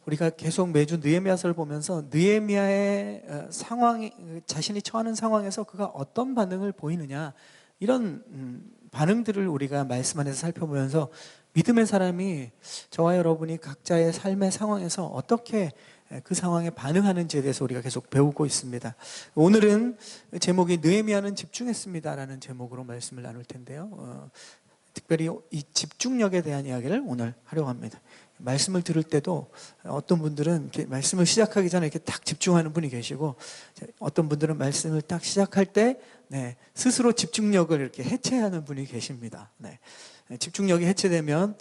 우리가 계속 매주 느헤미야서를 보면서 느헤미야의 상황이, 자신이 처하는 상황에서 그가 어떤 반응을 보이느냐, 이런 반응들을 우리가 말씀 안에서 살펴보면서 믿음의 사람이, 저와 여러분이 각자의 삶의 상황에서 어떻게 그 상황에 반응하는지에 대해서 우리가 계속 배우고 있습니다. 오늘은 제목이 느헤미야는 집중했습니다라는 제목으로 말씀을 나눌 텐데요. 특별히 이 집중력에 대한 이야기를 오늘 하려고 합니다. 말씀을 들을 때도 어떤 분들은 이렇게 말씀을 시작하기 전에 이렇게 딱 집중하는 분이 계시고, 어떤 분들은 말씀을 딱 시작할 때 스스로 집중력을 이렇게 해체하는 분이 계십니다. 집중력이 해체되면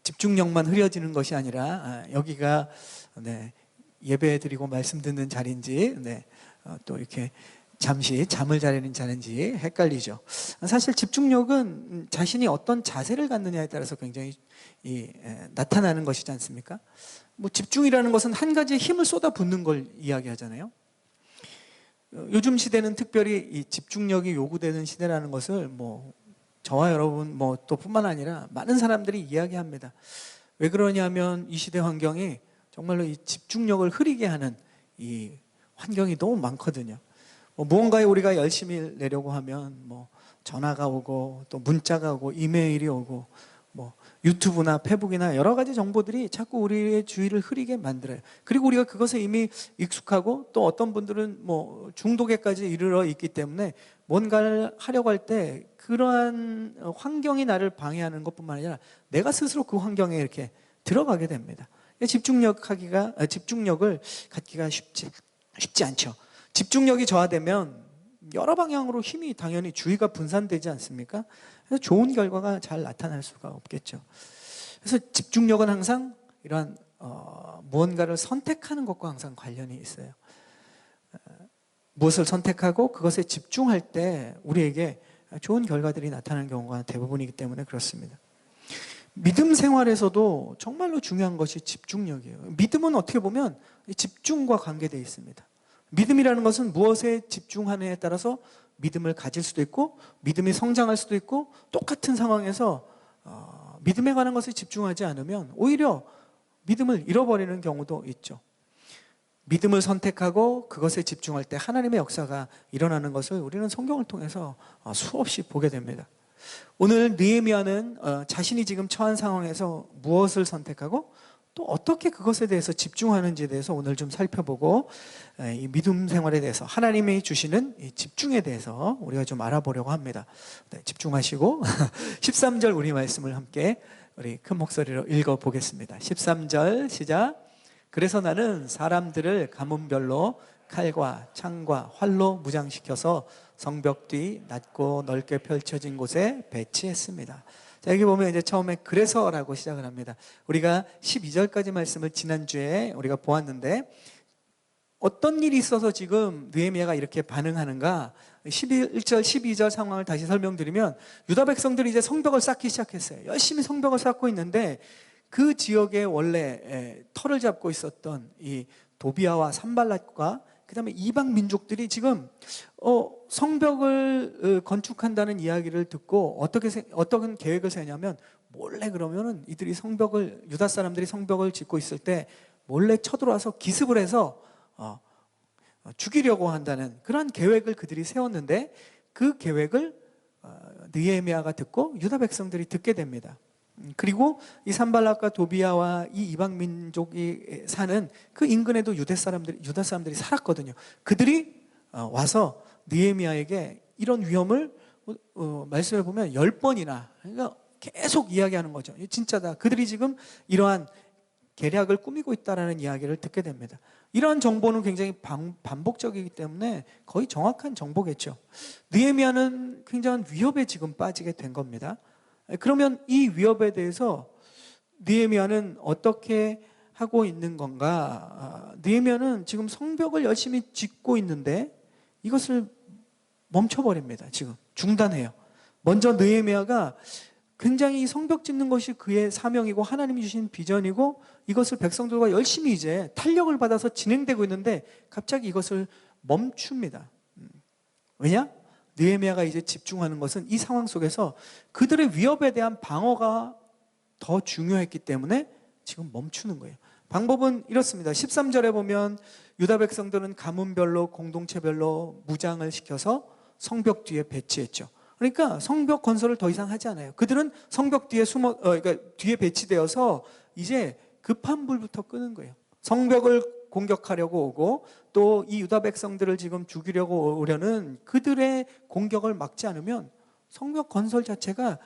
집중력만 흐려지는 것이 아니라 여기가 예배 드리고 말씀 듣는 자리인지 또 이렇게 잠시 잠을 자려는 자리인지 헷갈리죠. 사실 집중력은 자신이 어떤 자세를 갖느냐에 따라서 굉장히 나타나는 것이지 않습니까? 뭐 집중이라는 것은 한 가지에 힘을 쏟아붓는 걸 이야기하잖아요. 요즘 시대는 특별히 이 집중력이 요구되는 시대라는 것을 저와 여러분 또 뿐만 아니라 많은 사람들이 이야기합니다. 왜 그러냐면 이 시대 환경이 정말로 이 집중력을 흐리게 하는 이 환경이 너무 많거든요. 무언가에 우리가 열심히 내려고 하면 전화가 오고 또 문자가 오고 이메일이 오고 유튜브나 페북이나 여러 가지 정보들이 자꾸 우리의 주의를 흐리게 만들어요. 그리고 우리가 그것에 이미 익숙하고, 또 어떤 분들은 중독에까지 이르러 있기 때문에 뭔가를 하려고 할 때 그러한 환경이 나를 방해하는 것뿐만 아니라 내가 스스로 그 환경에 이렇게 들어가게 됩니다. 집중력을 갖기가 쉽지 않죠. 집중력이 저하되면 여러 방향으로 힘이 당연히 주의가 분산되지 않습니까? 그래서 좋은 결과가 잘 나타날 수가 없겠죠. 그래서 집중력은 항상 이러한 무언가를 선택하는 것과 항상 관련이 있어요. 무엇을 선택하고 그것에 집중할 때 우리에게 좋은 결과들이 나타나는 경우가 대부분이기 때문에 그렇습니다. 믿음 생활에서도 정말로 중요한 것이 집중력이에요. 믿음은 어떻게 보면 집중과 관계되어 있습니다. 믿음이라는 것은 무엇에 집중하느냐에 따라서 믿음을 가질 수도 있고, 믿음이 성장할 수도 있고, 똑같은 상황에서 믿음에 관한 것에 집중하지 않으면 오히려 믿음을 잃어버리는 경우도 있죠. 믿음을 선택하고 그것에 집중할 때 하나님의 역사가 일어나는 것을 우리는 성경을 통해서 수없이 보게 됩니다. 오늘 느헤미야는 자신이 지금 처한 상황에서 무엇을 선택하고 또 어떻게 그것에 대해서 집중하는지에 대해서 오늘 좀 살펴보고, 이 믿음 생활에 대해서 하나님이 주시는 이 집중에 대해서 우리가 좀 알아보려고 합니다. 집중하시고 13절 우리 말씀을 함께 우리 큰 목소리로 읽어보겠습니다. 13절 시작. 그래서 나는 사람들을 가문별로 칼과 창과 활로 무장시켜서 성벽 뒤 낮고 넓게 펼쳐진 곳에 배치했습니다. 자, 여기 보면 이제 처음에 그래서라고 시작을 합니다. 우리가 12절까지 말씀을 지난주에 우리가 보았는데, 어떤 일이 있어서 지금 느헤미야가 이렇게 반응하는가? 11절, 12절 상황을 다시 설명드리면, 유다 백성들이 이제 성벽을 쌓기 시작했어요. 열심히 성벽을 쌓고 있는데, 그 지역에 원래 터를 잡고 있었던 이 도비아와 산발랏과 그 다음에 이방 민족들이 지금 성벽을 건축한다는 이야기를 듣고 어떤 계획을 세냐면, 몰래 그러면은 이들이 유다 사람들이 성벽을 짓고 있을 때 몰래 쳐들어와서 기습을 해서 죽이려고 한다는 그런 계획을 그들이 세웠는데, 그 계획을 느헤미야가 듣고 유다 백성들이 듣게 됩니다. 그리고 이 산발랏과 도비아와 이 이방 민족이 사는 그 인근에도 유다 사람들이 살았거든요. 그들이 와서 느헤미야에게 이런 위험을 말씀해 보면 10번이나, 그러니까 계속 이야기하는 거죠. 진짜다. 그들이 지금 이러한 계략을 꾸미고 있다라는 이야기를 듣게 됩니다. 이러한 정보는 굉장히 반복적이기 때문에 거의 정확한 정보겠죠. 느헤미야는 굉장한 위협에 지금 빠지게 된 겁니다. 그러면 이 위협에 대해서 느헤미야는 어떻게 하고 있는 건가? 느헤미야는 지금 성벽을 열심히 짓고 있는데 이것을 멈춰버립니다. 지금 중단해요. 먼저 느헤미야가 굉장히 이 성벽 짓는 것이 그의 사명이고 하나님이 주신 비전이고, 이것을 백성들과 열심히 이제 탄력을 받아서 진행되고 있는데 갑자기 이것을 멈춥니다. 왜냐? 느헤미야가 이제 집중하는 것은 이 상황 속에서 그들의 위협에 대한 방어가 더 중요했기 때문에 지금 멈추는 거예요. 방법은 이렇습니다. 13절에 보면 유다 백성들은 가문별로 공동체별로 무장을 시켜서 성벽 뒤에 배치했죠. 그러니까 성벽 건설을 더 이상 하지 않아요. 그들은 성벽 뒤에 그러니까 뒤에 배치되어서 이제 급한 불부터 끄는 거예요. 성벽을 공격하려고 오고 또 이 유다 백성들을 지금 죽이려고 오려는 그들의 공격을 막지 않으면 성벽 건설 자체가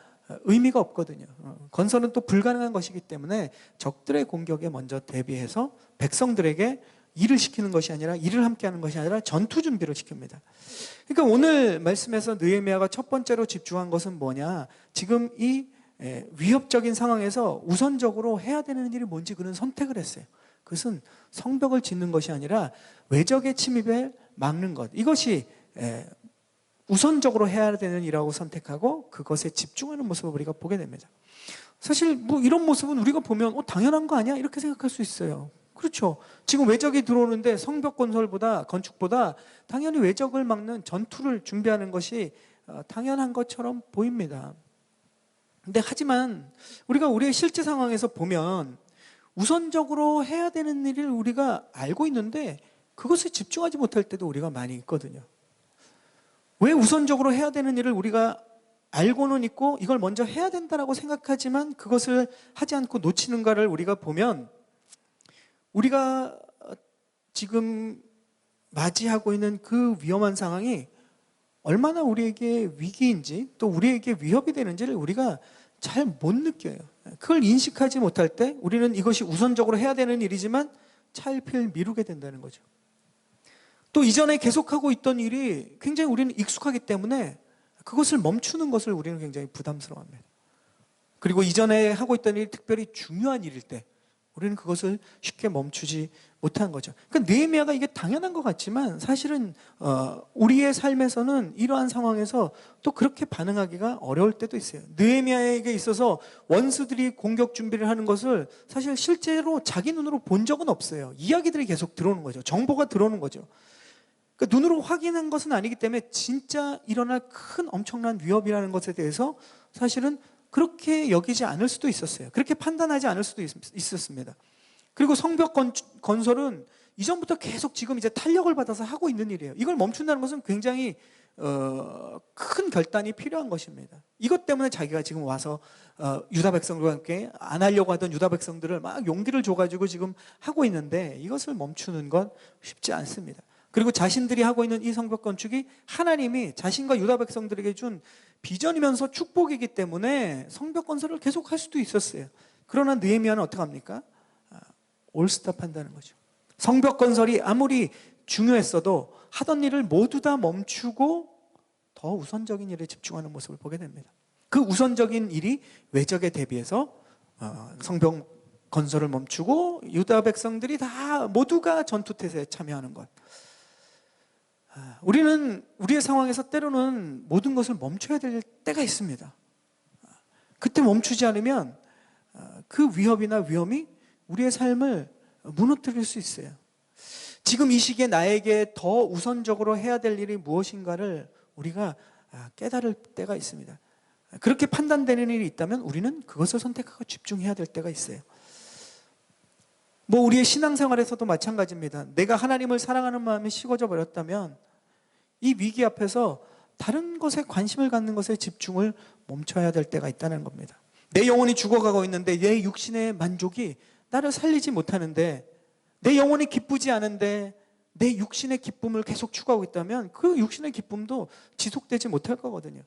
의미가 없거든요. 건설은 또 불가능한 것이기 때문에 적들의 공격에 먼저 대비해서 백성들에게 일을 시키는 것이 아니라 일을 함께 하는 것이 아니라 전투 준비를 시킵니다. 그러니까 오늘 말씀에서 느헤미야가 첫 번째로 집중한 것은 뭐냐? 지금 이 위협적인 상황에서 우선적으로 해야 되는 일이 뭔지 그는 선택을 했어요. 그것은 성벽을 짓는 것이 아니라 외적의 침입을 막는 것. 이것이 우선적으로 해야 되는 일이라고 선택하고 그것에 집중하는 모습을 우리가 보게 됩니다. 사실 뭐 이런 모습은 우리가 보면 당연한 거 아니야? 이렇게 생각할 수 있어요. 그렇죠. 지금 외적이 들어오는데 성벽 건축보다 당연히 외적을 막는 전투를 준비하는 것이 당연한 것처럼 보입니다. 근데 하지만 우리가 우리의 실제 상황에서 보면 우선적으로 해야 되는 일을 우리가 알고 있는데 그것에 집중하지 못할 때도 우리가 많이 있거든요. 왜 우선적으로 해야 되는 일을 우리가 알고는 있고 이걸 먼저 해야 된다라고 생각하지만 그것을 하지 않고 놓치는가를 우리가 보면 우리가 지금 맞이하고 있는 그 위험한 상황이 얼마나 우리에게 위기인지 또 우리에게 위협이 되는지를 우리가 잘 못 느껴요. 그걸 인식하지 못할 때 우리는 이것이 우선적으로 해야 되는 일이지만 차일피일 미루게 된다는 거죠. 또 이전에 계속하고 있던 일이 굉장히 우리는 익숙하기 때문에 그것을 멈추는 것을 우리는 굉장히 부담스러워합니다. 그리고 이전에 하고 있던 일이 특별히 중요한 일일 때 우리는 그것을 쉽게 멈추지 못한 거죠. 그러니까 느헤미야가 이게 당연한 것 같지만 사실은 우리의 삶에서는 이러한 상황에서 또 그렇게 반응하기가 어려울 때도 있어요. 느헤미야에게 있어서 원수들이 공격 준비를 하는 것을 사실 실제로 자기 눈으로 본 적은 없어요. 이야기들이 계속 들어오는 거죠. 정보가 들어오는 거죠. 그러니까 눈으로 확인한 것은 아니기 때문에 진짜 일어날 큰 엄청난 위협이라는 것에 대해서 사실은 그렇게 여기지 않을 수도 있었어요. 그렇게 판단하지 않을 수도 있었습니다. 그리고 성벽 건설은 이전부터 계속 지금 이제 탄력을 받아서 하고 있는 일이에요. 이걸 멈춘다는 것은 굉장히 큰 결단이 필요한 것입니다. 이것 때문에 자기가 지금 와서 유다 백성들과 함께 안 하려고 하던 유다 백성들을 막 용기를 줘가지고 지금 하고 있는데 이것을 멈추는 건 쉽지 않습니다. 그리고 자신들이 하고 있는 이 성벽 건축이 하나님이 자신과 유다 백성들에게 준 비전이면서 축복이기 때문에 성벽 건설을 계속 할 수도 있었어요. 그러나 느헤미야는 어떻게 합니까? 올스톱한다는 거죠. 성벽 건설이 아무리 중요했어도 하던 일을 모두 다 멈추고 더 우선적인 일에 집중하는 모습을 보게 됩니다. 그 우선적인 일이 외적에 대비해서 성벽 건설을 멈추고 유다 백성들이 다 모두가 전투태세에 참여하는 것. 우리는 우리의 상황에서 때로는 모든 것을 멈춰야 될 때가 있습니다. 그때 멈추지 않으면 그 위협이나 위험이 우리의 삶을 무너뜨릴 수 있어요. 지금 이 시기에 나에게 더 우선적으로 해야 될 일이 무엇인가를 우리가 깨달을 때가 있습니다. 그렇게 판단되는 일이 있다면 우리는 그것을 선택하고 집중해야 될 때가 있어요. 뭐 우리의 신앙생활에서도 마찬가지입니다. 내가 하나님을 사랑하는 마음이 식어져 버렸다면 이 위기 앞에서 다른 것에 관심을 갖는 것에 집중을 멈춰야 될 때가 있다는 겁니다. 내 영혼이 죽어가고 있는데 내 육신의 만족이 나를 살리지 못하는데 내 영혼이 기쁘지 않은데 내 육신의 기쁨을 계속 추구하고 있다면 그 육신의 기쁨도 지속되지 못할 거거든요.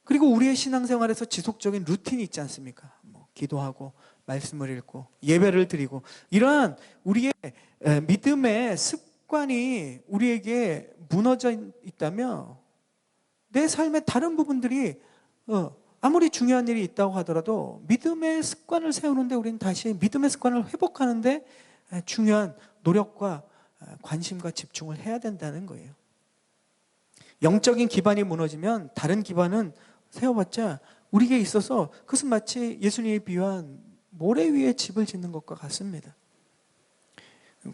그리고 우리의 신앙생활에서 지속적인 루틴이 있지 않습니까? 기도하고 말씀을 읽고 예배를 드리고 이러한 우리의 믿음의 습관이 우리에게 무너져 있다면 내 삶의 다른 부분들이 아무리 중요한 일이 있다고 하더라도 믿음의 습관을 세우는데 우리는 다시 믿음의 습관을 회복하는데 중요한 노력과 관심과 집중을 해야 된다는 거예요. 영적인 기반이 무너지면 다른 기반은 세워봤자 우리에게 있어서 그것은 마치 예수님이 비유한 모래 위에 집을 짓는 것과 같습니다.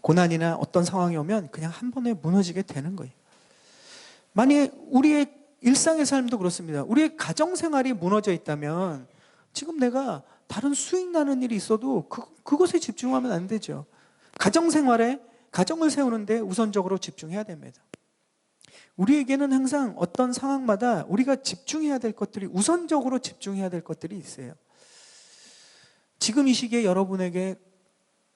고난이나 어떤 상황이 오면 그냥 한 번에 무너지게 되는 거예요. 만약에 우리의 일상의 삶도 그렇습니다. 우리의 가정생활이 무너져 있다면 지금 내가 다른 수익 나는 일이 있어도 그것에 집중하면 안 되죠. 가정생활에, 가정을 세우는데 우선적으로 집중해야 됩니다. 우리에게는 항상 어떤 상황마다 우리가 집중해야 될 것들이, 우선적으로 집중해야 될 것들이 있어요. 지금 이 시기에 여러분에게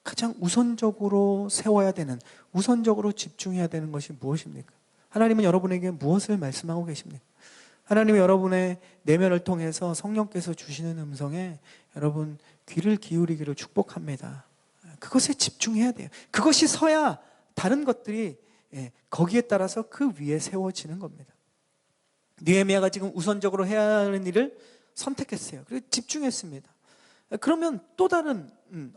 가장 우선적으로 세워야 되는, 우선적으로 집중해야 되는 것이 무엇입니까? 하나님은 여러분에게 무엇을 말씀하고 계십니까? 하나님은 여러분의 내면을 통해서 성령께서 주시는 음성에 여러분 귀를 기울이기를 축복합니다. 그것에 집중해야 돼요. 그것이 서야 다른 것들이 거기에 따라서 그 위에 세워지는 겁니다. 느헤미야가 지금 우선적으로 해야 하는 일을 선택했어요. 그리고 집중했습니다. 그러면 또 다른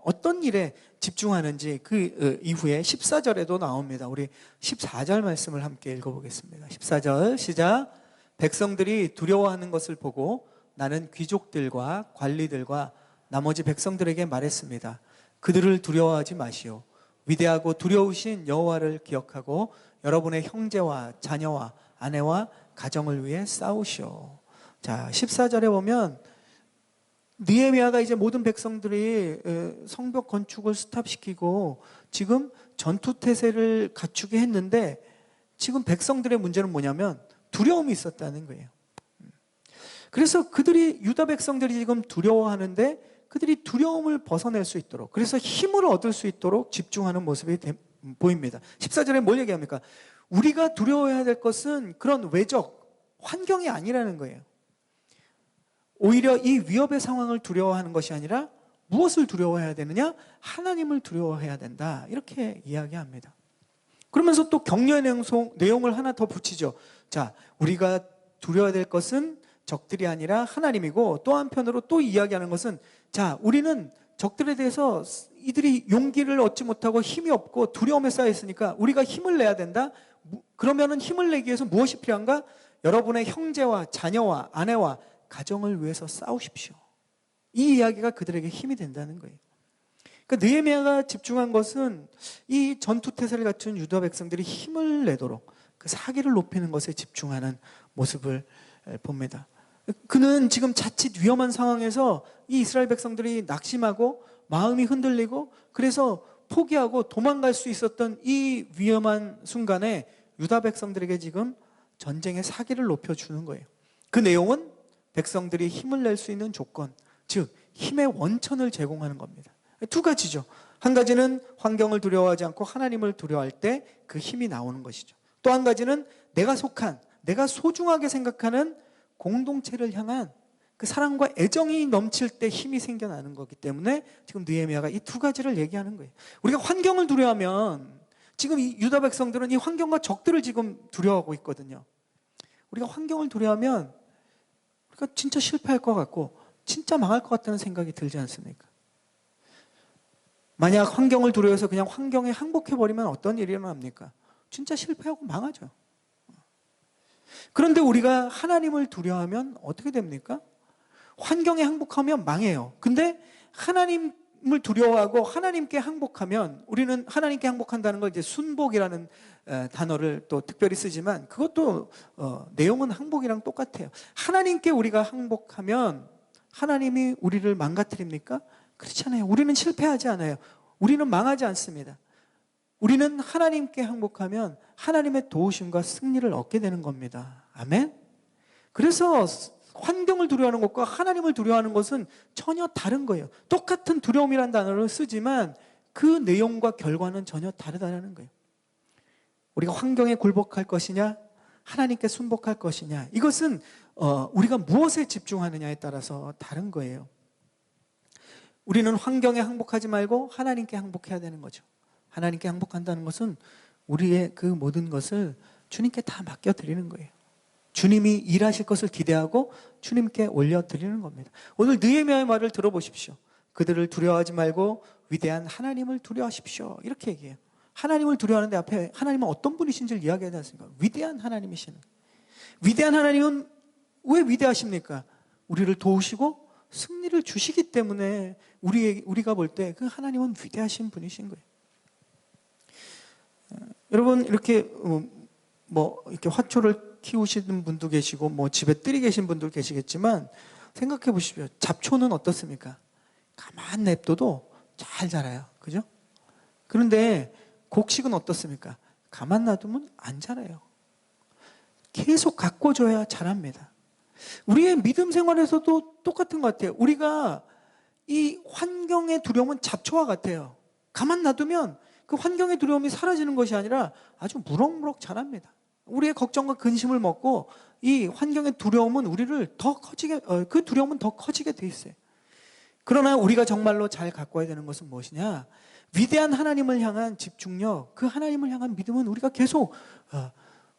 어떤 일에 집중하는지 그 이후에 14절에도 나옵니다. 우리 14절 말씀을 함께 읽어보겠습니다. 14절 시작. 백성들이 두려워하는 것을 보고 나는 귀족들과 관리들과 나머지 백성들에게 말했습니다. 그들을 두려워하지 마시오. 위대하고 두려우신 여호와를 기억하고 여러분의 형제와 자녀와 아내와 가정을 위해 싸우시오. 자, 14절에 보면 느헤미야가 이제 모든 백성들이 성벽 건축을 스탑시키고 지금 전투태세를 갖추게 했는데, 지금 백성들의 문제는 뭐냐면 두려움이 있었다는 거예요. 그래서 그들이, 유다 백성들이 지금 두려워하는데 그들이 두려움을 벗어낼 수 있도록, 그래서 힘을 얻을 수 있도록 집중하는 모습이 보입니다. 14절에 뭘 얘기합니까? 우리가 두려워해야 될 것은 그런 외적 환경이 아니라는 거예요. 오히려 이 위협의 상황을 두려워하는 것이 아니라 무엇을 두려워해야 되느냐? 하나님을 두려워해야 된다, 이렇게 이야기합니다. 그러면서 또 격려의 내용을 하나 더 붙이죠. 자, 우리가 두려워해야 될 것은 적들이 아니라 하나님이고, 또 한편으로 또 이야기하는 것은, 자, 우리는 적들에 대해서 이들이 용기를 얻지 못하고 힘이 없고 두려움에 쌓여 있으니까 우리가 힘을 내야 된다. 그러면은 힘을 내기 위해서 무엇이 필요한가? 여러분의 형제와 자녀와 아내와 가정을 위해서 싸우십시오. 이 이야기가 그들에게 힘이 된다는 거예요. 그러니까 느헤미야가 집중한 것은 이 전투태세를 갖춘 유다 백성들이 힘을 내도록 그 사기를 높이는 것에 집중하는 모습을 봅니다. 그는 지금 자칫 위험한 상황에서 이 이스라엘 백성들이 낙심하고 마음이 흔들리고 그래서 포기하고 도망갈 수 있었던 이 위험한 순간에 유다 백성들에게 지금 전쟁의 사기를 높여주는 거예요. 그 내용은 백성들이 힘을 낼 수 있는 조건, 즉 힘의 원천을 제공하는 겁니다. 두 가지죠. 한 가지는 환경을 두려워하지 않고 하나님을 두려워할 때 그 힘이 나오는 것이죠. 또 한 가지는 내가 속한, 내가 소중하게 생각하는 공동체를 향한 그 사랑과 애정이 넘칠 때 힘이 생겨나는 거기 때문에 지금 느헤미야가 이 두 가지를 얘기하는 거예요. 우리가 환경을 두려워하면, 지금 이 유다 백성들은 이 환경과 적들을 지금 두려워하고 있거든요. 우리가 환경을 두려워하면 우리가 진짜 실패할 것 같고 진짜 망할 것 같다는 생각이 들지 않습니까? 만약 환경을 두려워해서 그냥 환경에 항복해버리면 어떤 일이 일어납니까? 진짜 실패하고 망하죠. 그런데 우리가 하나님을 두려워하면 어떻게 됩니까? 환경에 항복하면 망해요. 근데 하나님을 두려워하고 하나님께 항복하면, 우리는 하나님께 항복한다는 걸 이제 순복이라는 단어를 또 특별히 쓰지만 그것도 내용은 항복이랑 똑같아요. 하나님께 우리가 항복하면 하나님이 우리를 망가뜨립니까? 그렇지 않아요. 우리는 실패하지 않아요. 우리는 망하지 않습니다. 우리는 하나님께 항복하면 하나님의 도우심과 승리를 얻게 되는 겁니다. 아멘? 그래서 환경을 두려워하는 것과 하나님을 두려워하는 것은 전혀 다른 거예요. 똑같은 두려움이라는 단어를 쓰지만 그 내용과 결과는 전혀 다르다는 거예요. 우리가 환경에 굴복할 것이냐, 하나님께 순복할 것이냐, 이것은 우리가 무엇에 집중하느냐에 따라서 다른 거예요. 우리는 환경에 항복하지 말고 하나님께 항복해야 되는 거죠. 하나님께 항복한다는 것은 우리의 그 모든 것을 주님께 다 맡겨드리는 거예요. 주님이 일하실 것을 기대하고 주님께 올려드리는 겁니다. 오늘 느헤미야의 말을 들어보십시오. 그들을 두려워하지 말고 위대한 하나님을 두려워하십시오, 이렇게 얘기해요. 하나님을 두려워하는데 앞에 하나님은 어떤 분이신지를 이야기하지 않습니까? 위대한 하나님이시는. 위대한 하나님은 왜 위대하십니까? 우리를 도우시고 승리를 주시기 때문에 우리가 볼 때 그 하나님은 위대하신 분이신 거예요. 여러분, 이렇게 이렇게 화초를 키우시는 분도 계시고 집에 뜰이 계신 분도 계시겠지만 생각해 보십시오. 잡초는 어떻습니까? 가만 냅둬도 잘 자라요. 그죠? 그런데 곡식은 어떻습니까? 가만 놔두면 안 자라요. 계속 가꿔줘야 자랍니다. 우리의 믿음 생활에서도 똑같은 것 같아요. 우리가 이 환경의 두려움은 잡초와 같아요. 가만 놔두면 그 환경의 두려움이 사라지는 것이 아니라 아주 무럭무럭 자랍니다. 우리의 걱정과 근심을 먹고 이 환경의 두려움은 우리를 더 커지게, 그 두려움은 더 커지게 돼 있어요. 그러나 우리가 정말로 잘 가꿔야 되는 것은 무엇이냐? 위대한 하나님을 향한 집중력, 그 하나님을 향한 믿음은 우리가 계속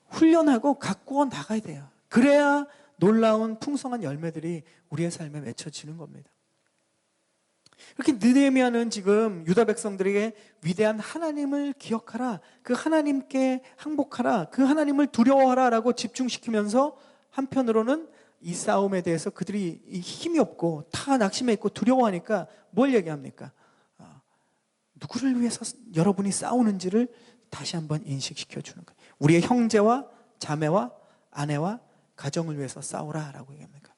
훈련하고 가꾸어 나가야 돼요. 그래야 놀라운 풍성한 열매들이 우리의 삶에 맺혀지는 겁니다. 이렇게 느헤미야는 지금 유다 백성들에게 위대한 하나님을 기억하라, 그 하나님께 항복하라, 그 하나님을 두려워하라 라고 집중시키면서 한편으로는 이 싸움에 대해서 그들이 힘이 없고 다 낙심해 있고 두려워하니까 뭘 얘기합니까? 누구를 위해서 여러분이 싸우는지를 다시 한번 인식시켜 주는 거예요. 우리의 형제와 자매와 아내와 가정을 위해서 싸우라 라고 얘기합니다.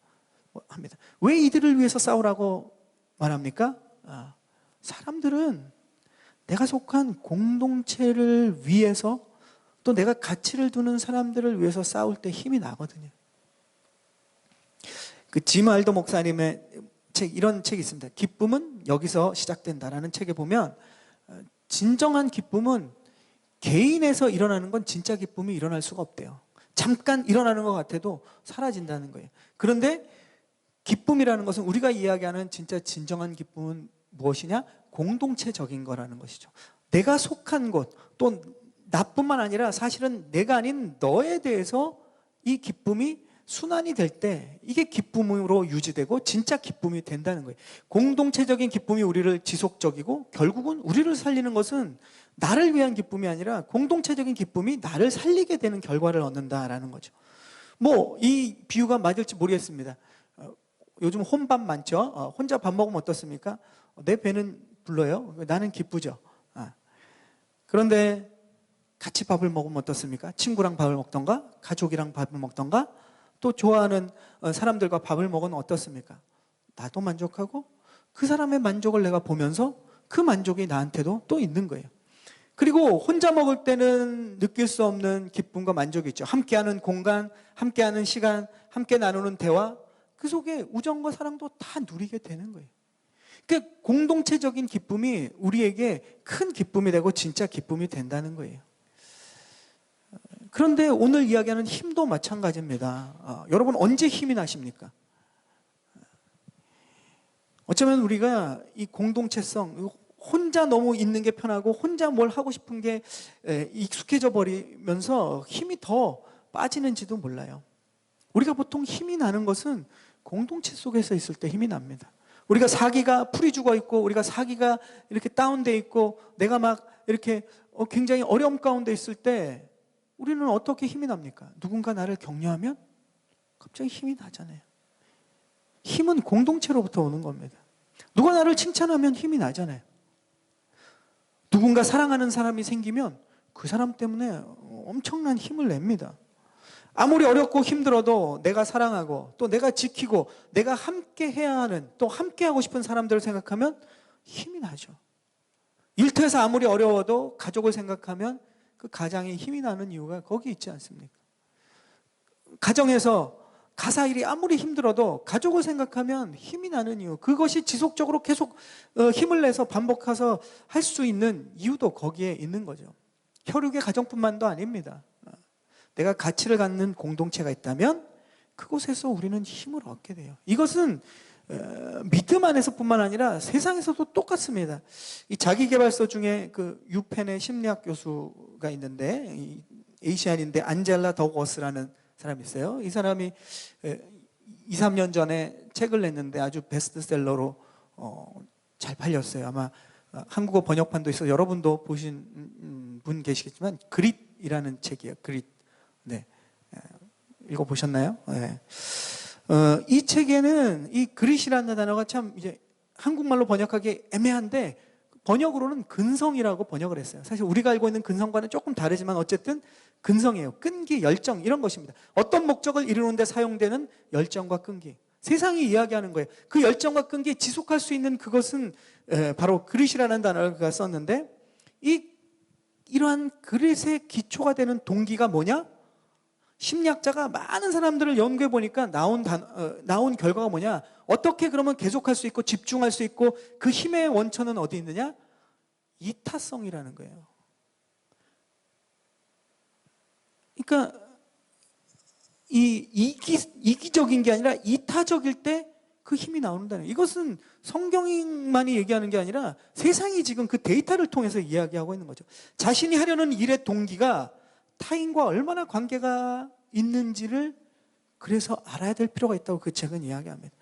왜 이들을 위해서 싸우라고 말합니까? 사람들은 내가 속한 공동체를 위해서 또 내가 가치를 두는 사람들을 위해서 싸울 때 힘이 나거든요. 그 짐 알더 목사님의 책, 이런 책이 있습니다. 기쁨은 여기서 시작된다라는 책에 보면 진정한 기쁨은 개인에서 일어나는 건 진짜 기쁨이 일어날 수가 없대요. 잠깐 일어나는 것 같아도 사라진다는 거예요. 그런데 기쁨이라는 것은 우리가 이야기하는 진짜 진정한 기쁨은 무엇이냐? 공동체적인 거라는 것이죠. 내가 속한 곳, 또 나뿐만 아니라 사실은 내가 아닌 너에 대해서 이 기쁨이 순환이 될 때 이게 기쁨으로 유지되고 진짜 기쁨이 된다는 거예요. 공동체적인 기쁨이 우리를 지속적이고 결국은 우리를 살리는 것은 나를 위한 기쁨이 아니라 공동체적인 기쁨이 나를 살리게 되는 결과를 얻는다라는 거죠. 뭐 이 비유가 맞을지 모르겠습니다. 요즘 혼밥 많죠. 혼자 밥 먹으면 어떻습니까? 내 배는 불러요. 나는 기쁘죠. 그런데 같이 밥을 먹으면 어떻습니까? 친구랑 밥을 먹던가 가족이랑 밥을 먹던가 또 좋아하는 사람들과 밥을 먹으면 어떻습니까? 나도 만족하고 그 사람의 만족을 내가 보면서 그 만족이 나한테도 또 있는 거예요. 그리고 혼자 먹을 때는 느낄 수 없는 기쁨과 만족이 있죠. 함께하는 공간, 함께하는 시간, 함께 나누는 대화, 그 속에 우정과 사랑도 다 누리게 되는 거예요. 그러니까 공동체적인 기쁨이 우리에게 큰 기쁨이 되고 진짜 기쁨이 된다는 거예요. 그런데 오늘 이야기하는 힘도 마찬가지입니다. 여러분 언제 힘이 나십니까? 어쩌면 우리가 이 공동체성, 혼자 너무 있는 게 편하고 혼자 뭘 하고 싶은 게 익숙해져 버리면서 힘이 더 빠지는지도 몰라요. 우리가 보통 힘이 나는 것은 공동체 속에서 있을 때 힘이 납니다. 우리가 사기가 풀이 죽어 있고 우리가 사기가 이렇게 다운돼 있고 내가 막 이렇게 굉장히 어려움 가운데 있을 때 우리는 어떻게 힘이 납니까? 누군가 나를 격려하면 갑자기 힘이 나잖아요. 힘은 공동체로부터 오는 겁니다. 누가 나를 칭찬하면 힘이 나잖아요. 누군가 사랑하는 사람이 생기면 그 사람 때문에 엄청난 힘을 냅니다. 아무리 어렵고 힘들어도 내가 사랑하고 또 내가 지키고 내가 함께 해야 하는 또 함께 하고 싶은 사람들을 생각하면 힘이 나죠. 일터에서 아무리 어려워도 가족을 생각하면 그 가장에 힘이 나는 이유가 거기 있지 않습니까? 가정에서 가사일이 아무리 힘들어도 가족을 생각하면 힘이 나는 이유, 그것이 지속적으로 계속 힘을 내서 반복해서 할 수 있는 이유도 거기에 있는 거죠. 혈육의 가정뿐만도 아닙니다. 내가 가치를 갖는 공동체가 있다면 그곳에서 우리는 힘을 얻게 돼요. 이것은 믿음 안에서뿐만 아니라 세상에서도 똑같습니다. 이 자기계발서 중에 그 유펜의 심리학 교수가 있는데 에이시안인데 안젤라 더워스라는 사람이 있어요. 이 사람이 2, 3년 전에 책을 냈는데 아주 베스트셀러로 잘 팔렸어요. 아마 한국어 번역판도 있어서 여러분도 보신 분 계시겠지만 그릿이라는 책이에요. 그릿. 네, 읽어보셨나요? 네. 이 책에는 이 그릿이라는 단어가 참 이제 한국말로 번역하기 애매한데 번역으로는 근성이라고 번역을 했어요. 사실 우리가 알고 있는 근성과는 조금 다르지만 어쨌든 근성이에요. 끈기, 열정 이런 것입니다. 어떤 목적을 이루는 데 사용되는 열정과 끈기. 세상이 이야기하는 거예요. 그 열정과 끈기 지속할 수 있는 그것은 바로 그릇이라는 단어를 그가 썼는데, 이러한 그릇의 기초가 되는 동기가 뭐냐? 심리학자가 많은 사람들을 연구해 보니까 나온 결과가 뭐냐? 어떻게 그러면 계속할 수 있고 집중할 수 있고 그 힘의 원천은 어디 있느냐? 이타성이라는 거예요. 그러니까 이기적인 게 아니라 이타적일 때 그 힘이 나온다는 거예요. 이것은 성경만이 얘기하는 게 아니라 세상이 지금 그 데이터를 통해서 이야기하고 있는 거죠. 자신이 하려는 일의 동기가 타인과 얼마나 관계가 있는지를 그래서 알아야 될 필요가 있다고 그 책은 이야기합니다.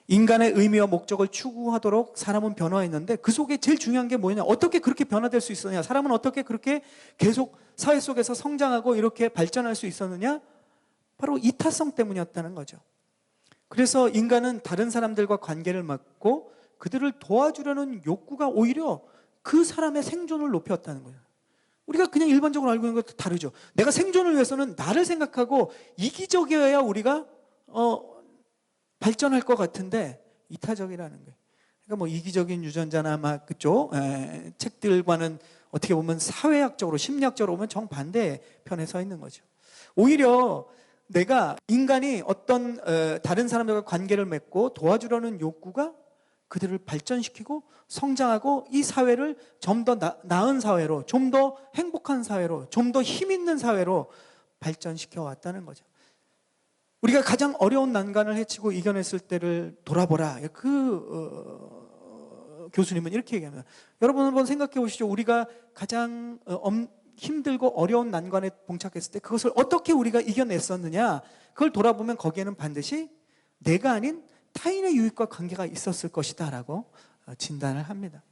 인간의 의미와 목적을 추구하도록 사람은 변화했는데 그 속에 제일 중요한 게 뭐냐? 어떻게 그렇게 변화될 수 있었느냐? 사람은 어떻게 그렇게 계속 사회 속에서 성장하고 이렇게 발전할 수 있었느냐? 바로 이타성 때문이었다는 거죠. 그래서 인간은 다른 사람들과 관계를 맺고 그들을 도와주려는 욕구가 오히려 그 사람의 생존을 높였다는 거예요. 우리가 그냥 일반적으로 알고 있는 것도 다르죠. 내가 생존을 위해서는 나를 생각하고 이기적이어야 우리가 발전할 것 같은데 이타적이라는 거예요. 그러니까 뭐 이기적인 유전자나 막 그쪽 책들과는 어떻게 보면 사회학적으로 심리학적으로 보면 정반대 편에 서 있는 거죠. 오히려 내가 인간이 어떤 다른 사람들과 관계를 맺고 도와주려는 욕구가 그들을 발전시키고 성장하고 이 사회를 좀 더 나은 사회로, 좀 더 행복한 사회로, 좀 더 힘 있는 사회로 발전시켜 왔다는 거죠. 우리가 가장 어려운 난관을 헤치고 이겨냈을 때를 돌아보라. 교수님은 이렇게 얘기합니다. 여러분 한번 생각해 보시죠. 우리가 가장 힘들고 어려운 난관에 봉착했을 때 그것을 어떻게 우리가 이겨냈었느냐? 그걸 돌아보면 거기에는 반드시 내가 아닌 타인의 유익과 관계가 있었을 것이다 라고 진단을 합니다.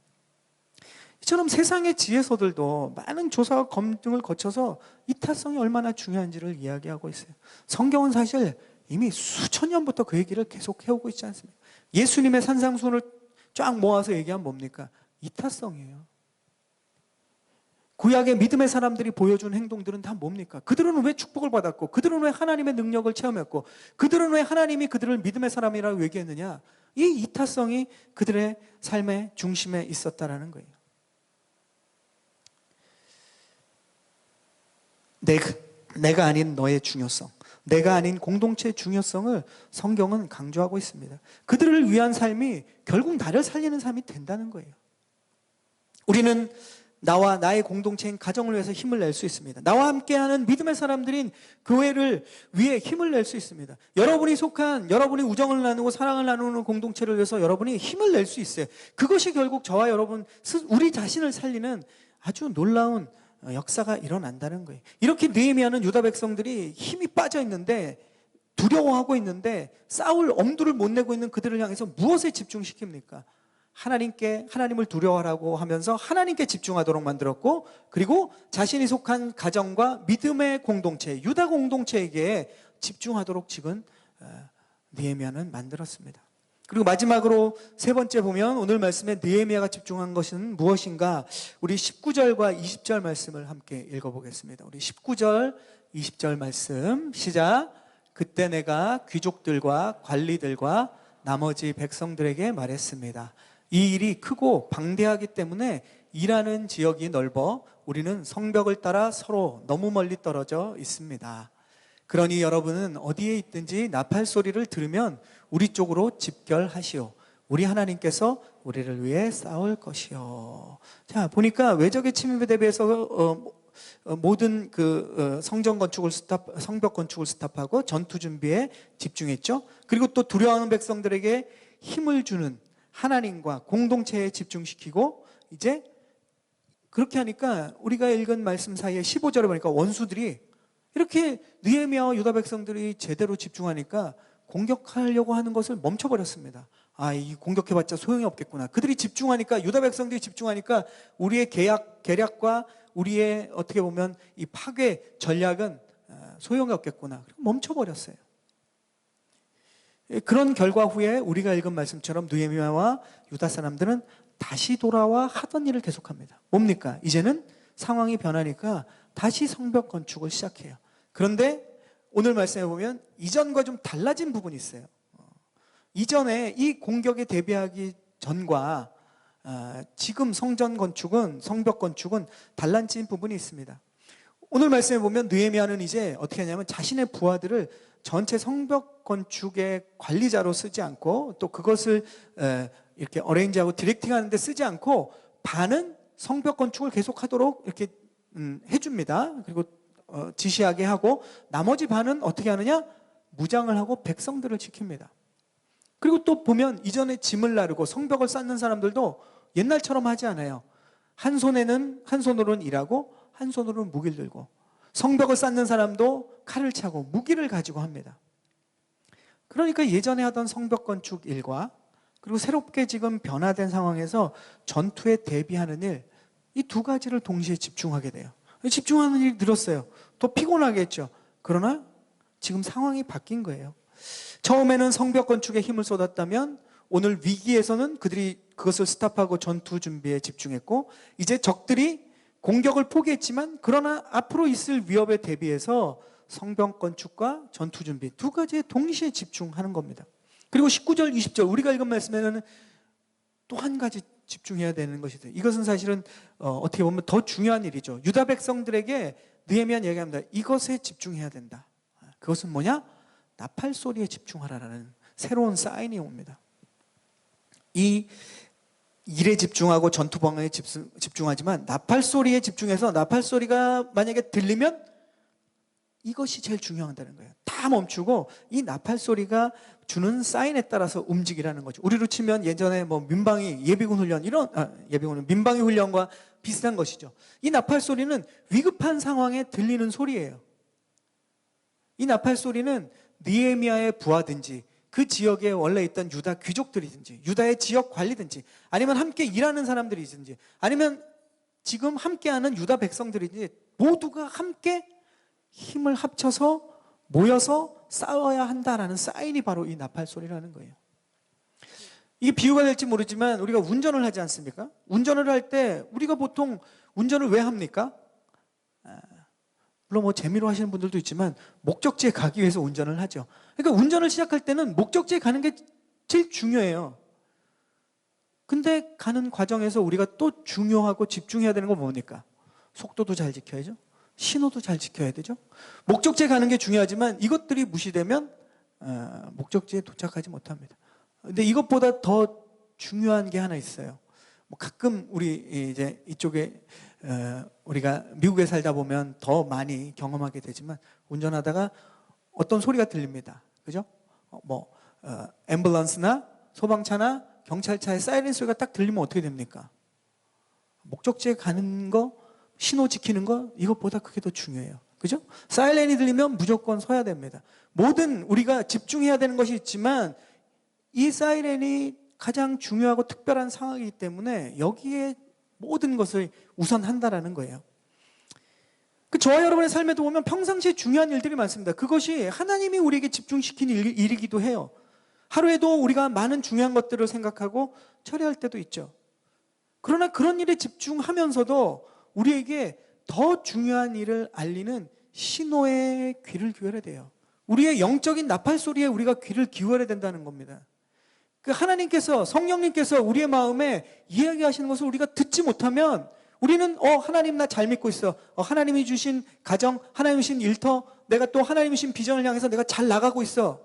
이처럼 세상의 지혜서들도 많은 조사와 검증을 거쳐서 이타성이 얼마나 중요한지를 이야기하고 있어요. 성경은 사실 이미 수천 년부터 그 얘기를 계속 해오고 있지 않습니까? 예수님의 산상수훈을 쫙 모아서 얘기하면 뭡니까? 이타성이에요. 구약의 믿음의 사람들이 보여준 행동들은 다 뭡니까? 그들은 왜 축복을 받았고, 그들은 왜 하나님의 능력을 체험했고, 그들은 왜 하나님이 그들을 믿음의 사람이라고 얘기했느냐? 이 이타성이 그들의 삶의 중심에 있었다라는 거예요. 내가 아닌 너의 중요성, 내가 아닌 공동체의 중요성을 성경은 강조하고 있습니다. 그들을 위한 삶이 결국 나를 살리는 삶이 된다는 거예요. 우리는 나와 나의 공동체인 가정을 위해서 힘을 낼 수 있습니다. 나와 함께하는 믿음의 사람들인 교회를 위해 힘을 낼 수 있습니다. 여러분이 우정을 나누고 사랑을 나누는 공동체를 위해서 여러분이 힘을 낼 수 있어요. 그것이 결국 저와 여러분, 우리 자신을 살리는 아주 놀라운 역사가 일어난다는 거예요. 이렇게 느헤미야는 유다 백성들이 힘이 빠져 있는데, 두려워하고 있는데, 싸울 엄두를 못 내고 있는 그들을 향해서 무엇에 집중시킵니까? 하나님을 두려워하라고 하면서 하나님께 집중하도록 만들었고, 그리고 자신이 속한 가정과 믿음의 공동체, 유다 공동체에게 집중하도록 지금 느헤미야는 만들었습니다. 그리고 마지막으로 세 번째 보면 오늘 말씀에 느헤미야가 집중한 것은 무엇인가? 우리 19절과 20절 말씀을 함께 읽어보겠습니다. 우리 19절, 20절 말씀 시작. 그때 내가 귀족들과 관리들과 나머지 백성들에게 말했습니다. 이 일이 크고 방대하기 때문에 일하는 지역이 넓어 우리는 성벽을 따라 서로 너무 멀리 떨어져 있습니다. 그러니 여러분은 어디에 있든지 나팔 소리를 들으면 우리 쪽으로 집결하시오. 우리 하나님께서 우리를 위해 싸울 것이요. 자, 보니까 외적의 침입에 대비해서 모든 성벽 건축을 스탑하고 전투 준비에 집중했죠. 그리고 또 두려워하는 백성들에게 힘을 주는 하나님과 공동체에 집중시키고, 이제 그렇게 하니까 우리가 읽은 말씀 사이에 15절에 보니까 원수들이 이렇게 느헤미야와 유다 백성들이 제대로 집중하니까 공격하려고 하는 것을 멈춰버렸습니다. 이 공격해봤자 소용이 없겠구나. 그들이 집중하니까, 유다 백성들이 집중하니까 우리의 계략과 우리의 어떻게 보면 이 파괴 전략은 소용이 없겠구나. 그리고 멈춰버렸어요. 그런 결과 후에 우리가 읽은 말씀처럼 느헤미야와 유다 사람들은 다시 돌아와 하던 일을 계속합니다. 뭡니까? 이제는 상황이 변하니까 다시 성벽 건축을 시작해요. 그런데 오늘 말씀해 보면 이전과 좀 달라진 부분이 있어요. 이전에 이 공격에 대비하기 전과 지금 성전 건축은, 성벽 건축은 달라진 부분이 있습니다. 오늘 말씀해 보면 느헤미야는 이제 어떻게 하냐면 자신의 부하들을 전체 성벽 건축의 관리자로 쓰지 않고, 또 그것을 이렇게 어레인지하고 디렉팅하는 데 쓰지 않고 반은 성벽 건축을 계속하도록 이렇게 해줍니다. 그리고 지시하게 하고, 나머지 반은 어떻게 하느냐? 무장을 하고 백성들을 지킵니다. 그리고 또 보면 이전에 짐을 나르고 성벽을 쌓는 사람들도 옛날처럼 하지 않아요. 한 손으로는 일하고 한 손으로는 무기를 들고, 성벽을 쌓는 사람도 칼을 차고 무기를 가지고 합니다. 그러니까 예전에 하던 성벽 건축 일과 그리고 새롭게 지금 변화된 상황에서 전투에 대비하는 일, 이 두 가지를 동시에 집중하게 돼요. 집중하는 일이 늘었어요. 더 피곤하겠죠. 그러나 지금 상황이 바뀐 거예요. 처음에는 성벽 건축에 힘을 쏟았다면 오늘 위기에서는 그들이 그것을 스탑하고 전투 준비에 집중했고, 이제 적들이 공격을 포기했지만 그러나 앞으로 있을 위협에 대비해서 성벽 건축과 전투 준비 두 가지에 동시에 집중하는 겁니다. 그리고 19절, 20절 우리가 읽은 말씀에는 또 한 가지 집중해야 되는 것이 돼요. 이것은 사실은 어떻게 보면 더 중요한 일이죠. 유다 백성들에게 느헤미야는 얘기합니다. 이것에 집중해야 된다. 그것은 뭐냐? 나팔 소리에 집중하라라는 새로운 사인이 옵니다. 이 일에 집중하고 전투 방어에 집중하지만 나팔 소리에 집중해서 나팔 소리가 만약에 들리면 이것이 제일 중요하다는 거예요. 다 멈추고 이 나팔 소리가 주는 사인에 따라서 움직이라는 거죠. 우리로 치면 예전에 뭐 민방위 예비군 훈련 예비군은 민방위 훈련과 비슷한 것이죠. 이 나팔 소리는 위급한 상황에 들리는 소리예요. 이 나팔 소리는 느헤미야의 부하든지 그 지역에 원래 있던 유다 귀족들이든지 유다의 지역 관리든지 아니면 함께 일하는 사람들이든지 아니면 지금 함께하는 유다 백성들이든지 모두가 함께 힘을 합쳐서 모여서 싸워야 한다라는 사인이 바로 이 나팔 소리라는 거예요. 이게 비유가 될지 모르지만 우리가 운전을 하지 않습니까? 운전을 할 때 우리가 보통 운전을 왜 합니까? 물론 뭐 재미로 하시는 분들도 있지만 목적지에 가기 위해서 운전을 하죠. 그러니까 운전을 시작할 때는 목적지에 가는 게 제일 중요해요. 근데 가는 과정에서 우리가 또 중요하고 집중해야 되는 건 뭡니까? 속도도 잘 지켜야죠. 신호도 잘 지켜야 되죠. 목적지에 가는 게 중요하지만 이것들이 무시되면 목적지에 도착하지 못합니다. 근데 이것보다 더 중요한 게 하나 있어요. 뭐 가끔 우리 이제 이쪽에 우리가 미국에 살다 보면 더 많이 경험하게 되지만 운전하다가 어떤 소리가 들립니다. 그죠? 앰뷸런스나 소방차나 경찰차의 사이렌 소리가 딱 들리면 어떻게 됩니까? 목적지에 가는 거, 신호 지키는 거, 이것보다 그게 더 중요해요. 그죠? 사이렌이 들리면 무조건 서야 됩니다. 모든 우리가 집중해야 되는 것이 있지만 이 사이렌이 가장 중요하고 특별한 상황이기 때문에 여기에 모든 것을 우선한다라는 거예요. 저와 여러분의 삶에도 보면 평상시에 중요한 일들이 많습니다. 그것이 하나님이 우리에게 집중시킨 일이기도 해요. 하루에도 우리가 많은 중요한 것들을 생각하고 처리할 때도 있죠. 그러나 그런 일에 집중하면서도 우리에게 더 중요한 일을 알리는 신호에 귀를 기울여야 돼요. 우리의 영적인 나팔 소리에 우리가 귀를 기울여야 된다는 겁니다. 그 하나님께서, 성령님께서 우리의 마음에 이야기하시는 것을 우리가 듣지 못하면 우리는 하나님 나 잘 믿고 있어. 하나님이 주신 가정, 하나님이 주신 일터, 내가 또 하나님이 주신 비전을 향해서 내가 잘 나가고 있어.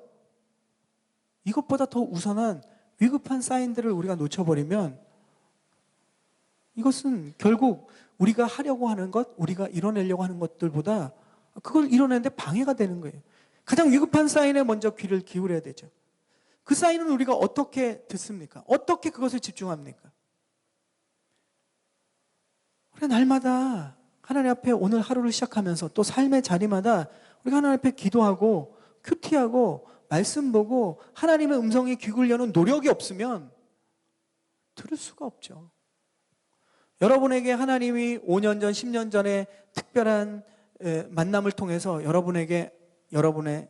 이것보다 더 우선한 위급한 사인들을 우리가 놓쳐버리면 이것은 결국 우리가 하려고 하는 것, 우리가 이뤄내려고 하는 것들보다 그걸 이뤄내는데 방해가 되는 거예요. 가장 위급한 사인에 먼저 귀를 기울여야 되죠. 그 사인은 우리가 어떻게 듣습니까? 어떻게 그것을 집중합니까? 우리가 날마다 하나님 앞에 오늘 하루를 시작하면서 또 삶의 자리마다 우리가 하나님 앞에 기도하고 큐티하고 말씀 보고 하나님의 음성에 귀 기울여는 노력이 없으면 들을 수가 없죠. 여러분에게 하나님이 5년 전, 10년 전에 특별한 만남을 통해서 여러분에게 여러분의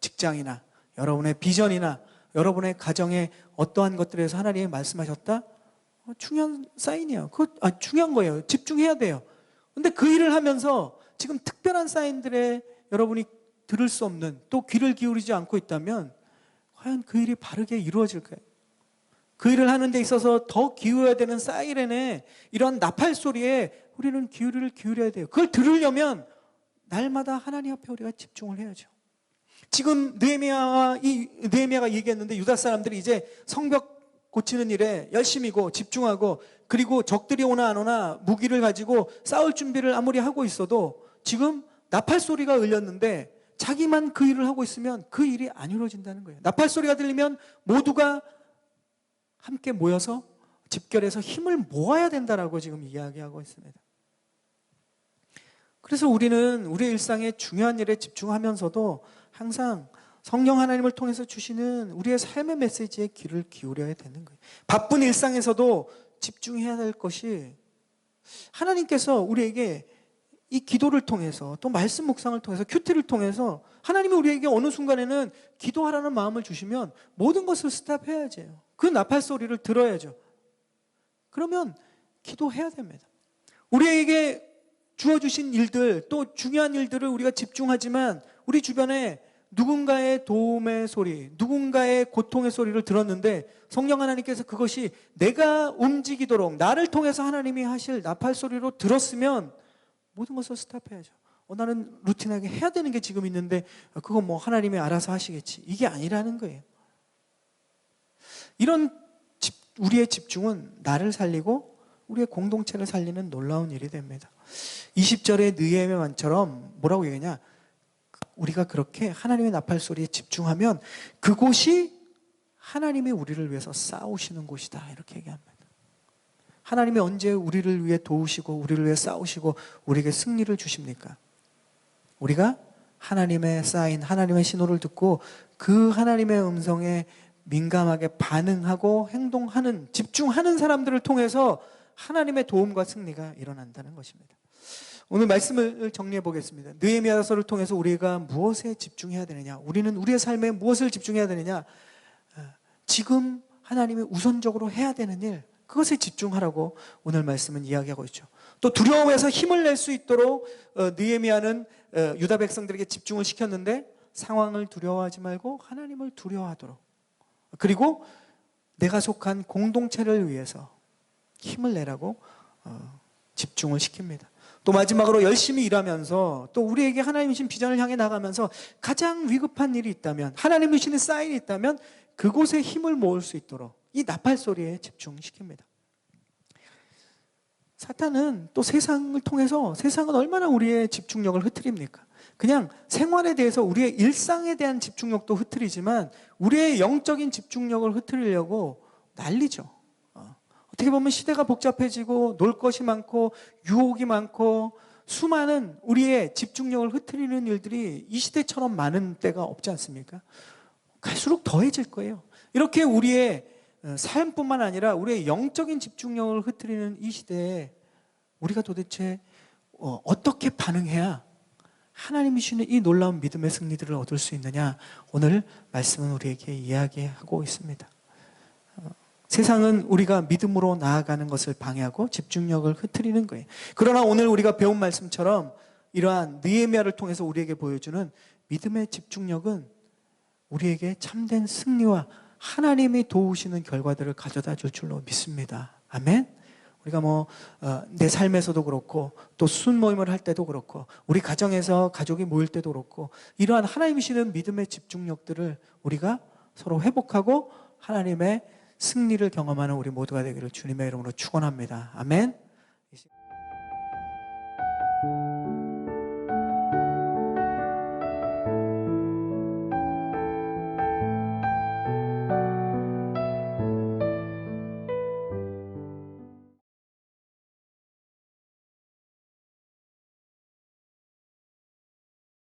직장이나 여러분의 비전이나 여러분의 가정에 어떠한 것들에서 하나님이 말씀하셨다? 중요한 사인이에요. 중요한 거예요. 집중해야 돼요. 근데 그 일을 하면서 지금 특별한 사인들에 여러분이 들을 수 없는, 또 귀를 기울이지 않고 있다면 과연 그 일이 바르게 이루어질까요? 그 일을 하는 데 있어서 더 기울여야 되는 사이렌의 이런 나팔 소리에 우리는 귀를 기울여야 돼요. 그걸 들으려면 날마다 하나님 앞에 우리가 집중을 해야죠. 지금 느헤미야가 얘기했는데 유다 사람들이 이제 성벽 고치는 일에 열심이고 집중하고, 그리고 적들이 오나 안 오나 무기를 가지고 싸울 준비를 아무리 하고 있어도 지금 나팔 소리가 울렸는데 자기만 그 일을 하고 있으면 그 일이 안 이루어진다는 거예요. 나팔 소리가 들리면 모두가 함께 모여서 집결해서 힘을 모아야 된다라고 지금 이야기하고 있습니다. 그래서 우리는 우리의 일상에 중요한 일에 집중하면서도 항상 성령 하나님을 통해서 주시는 우리의 삶의 메시지에 귀를 기울여야 되는 거예요. 바쁜 일상에서도 집중해야 될 것이, 하나님께서 우리에게 이 기도를 통해서, 또 말씀 묵상을 통해서, 큐티를 통해서 하나님이 우리에게 어느 순간에는 기도하라는 마음을 주시면 모든 것을 스탑해야죠. 그 나팔 소리를 들어야죠. 그러면 기도해야 됩니다. 우리에게 주어주신 일들, 또 중요한 일들을 우리가 집중하지만 우리 주변에 누군가의 도움의 소리, 누군가의 고통의 소리를 들었는데 성령 하나님께서 그것이 내가 움직이도록 나를 통해서 하나님이 하실 나팔 소리로 들었으면 모든 것을 스탑해야죠. 나는 루틴하게 해야 되는 게 지금 있는데 그건 뭐 하나님이 알아서 하시겠지. 이게 아니라는 거예요. 이런 우리의 집중은 나를 살리고 우리의 공동체를 살리는 놀라운 일이 됩니다. 20절의 느헤미야처럼 뭐라고 얘기하냐? 우리가 그렇게 하나님의 나팔 소리에 집중하면 그곳이 하나님이 우리를 위해서 싸우시는 곳이다, 이렇게 얘기합니다. 하나님이 언제 우리를 위해 도우시고 우리를 위해 싸우시고 우리에게 승리를 주십니까? 우리가 하나님의 사인, 하나님의 신호를 듣고 그 하나님의 음성에 민감하게 반응하고 행동하는, 집중하는 사람들을 통해서 하나님의 도움과 승리가 일어난다는 것입니다. 오늘 말씀을 정리해 보겠습니다. 느헤미야서를 통해서 우리가 무엇에 집중해야 되느냐? 우리는 우리의 삶에 무엇을 집중해야 되느냐? 지금 하나님이 우선적으로 해야 되는 일, 그것에 집중하라고 오늘 말씀은 이야기하고 있죠. 또 두려움에서 힘을 낼 수 있도록 느헤미야는 유다 백성들에게 집중을 시켰는데 상황을 두려워하지 말고 하나님을 두려워하도록, 그리고 내가 속한 공동체를 위해서 힘을 내라고 집중을 시킵니다. 또 마지막으로 열심히 일하면서 또 우리에게 하나님이 주신 비전을 향해 나가면서 가장 위급한 일이 있다면, 하나님이 주시는 사인이 있다면 그곳에 힘을 모을 수 있도록 이 나팔 소리에 집중시킵니다. 사탄은 또 세상을 통해서, 세상은 얼마나 우리의 집중력을 흐트립니까? 그냥 생활에 대해서 우리의 일상에 대한 집중력도 흐트리지만 우리의 영적인 집중력을 흐트리려고 난리죠. 어떻게 보면 시대가 복잡해지고 놀 것이 많고 유혹이 많고 수많은 우리의 집중력을 흐트리는 일들이 이 시대처럼 많은 때가 없지 않습니까? 갈수록 더해질 거예요. 이렇게 우리의 삶뿐만 아니라 우리의 영적인 집중력을 흐트리는 이 시대에 우리가 도대체 어떻게 반응해야 하나님이 주시는 이 놀라운 믿음의 승리들을 얻을 수 있느냐, 오늘 말씀은 우리에게 이야기하고 있습니다. 세상은 우리가 믿음으로 나아가는 것을 방해하고 집중력을 흐트리는 거예요. 그러나 오늘 우리가 배운 말씀처럼 이러한 느헤미야를 통해서 우리에게 보여주는 믿음의 집중력은 우리에게 참된 승리와 하나님이 도우시는 결과들을 가져다 줄 줄로 믿습니다. 아멘. 우리가 내 삶에서도 그렇고 또 순모임을 할 때도 그렇고 우리 가정에서 가족이 모일 때도 그렇고 이러한 하나님이 주시는 믿음의 집중력들을 우리가 서로 회복하고 하나님의 승리를 경험하는 우리 모두가 되기를 주님의 이름으로 축원합니다. 아멘.